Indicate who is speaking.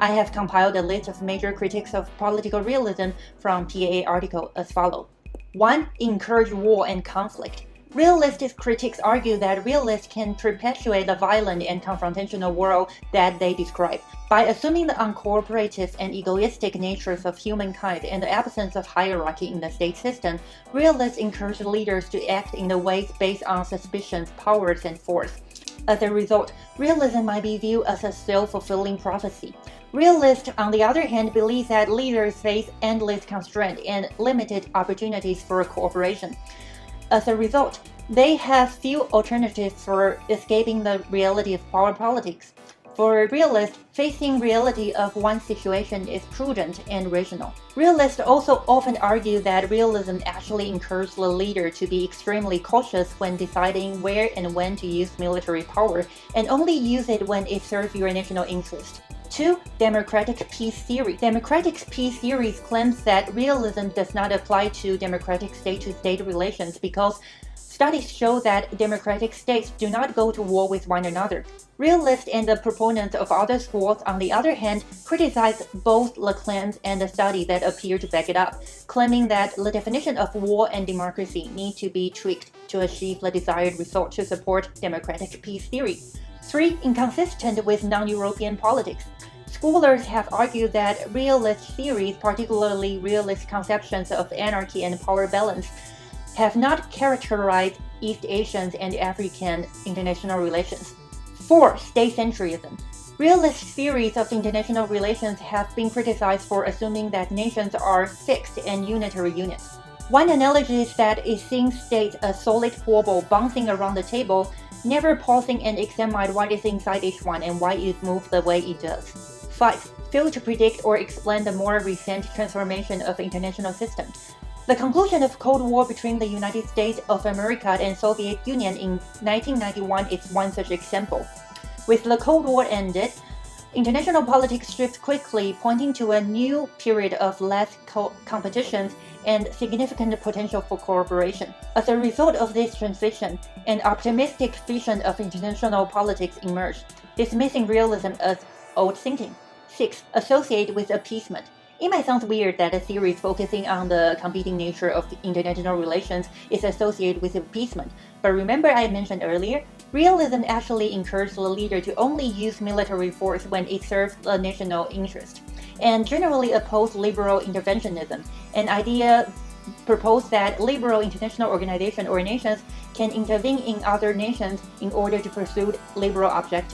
Speaker 1: I have compiled a list of major critiques of political realism from PAA article as follows. 1. Encourage war and conflict. Realist critics argue that realists can perpetuate the violent and confrontational world that they describe. By assuming the uncooperative and egoistic natures of humankind and the absence of hierarchy in the state system, realists encourage leaders to act in the ways based on suspicions, powers, and force. As a result, realism might be viewed as a self-fulfilling prophecy. Realists, on the other hand, believe that leaders face endless constraint and limited opportunities for cooperation. As a result, they have few alternatives for escaping the reality of power politics. For realists, facing reality of one's situation is prudent and rational. Realists also often argue that realism actually encourages the leader to be extremely cautious when deciding where and when to use military power, and only use it when it serves your national interest. 2. Democratic peace theory. Democratic peace theory claims that realism does not apply to democratic state-to-state relations because studies show that democratic states do not go to war with one another. Realists and the proponents of other schools, on the other hand, criticize both the claims and the study that appear to back it up, claiming that the definition of war and democracy need to be tweaked to achieve the desired result to support democratic peace theory. 3. Inconsistent with non-European politics. Scholars have argued that realist theories, particularly realist conceptions of anarchy and power balance, have not characterized East Asian and African international relations. 4. State-centrism. Realist theories of international relations have been criticized for assuming that nations are fixed and unitary units. One analogy is that it seems states a solid ball bouncing around the table, never pausing and examine what is inside each one and why it moves the way it does. 5. Fail to predict or explain the more recent transformation of international systems. The conclusion of Cold War between the United States of America and Soviet Union in 1991 is one such example. With the Cold War ended, international politics shifted quickly, pointing to a new period of less competition and significant potential for cooperation. As a result of this transition, an optimistic vision of international politics emerged, dismissing realism as old thinking. 6. Associate with appeasement. It might sound weird that a theory focusing on the competing nature of international relations is associated with appeasement, but remember I mentioned earlier, realism actually encourages the leader to only use military force when it serves the national interest, and generally oppose liberal interventionism, an idea proposed that liberal international organizations or nations can intervene in other nations in order to pursue liberal objectives.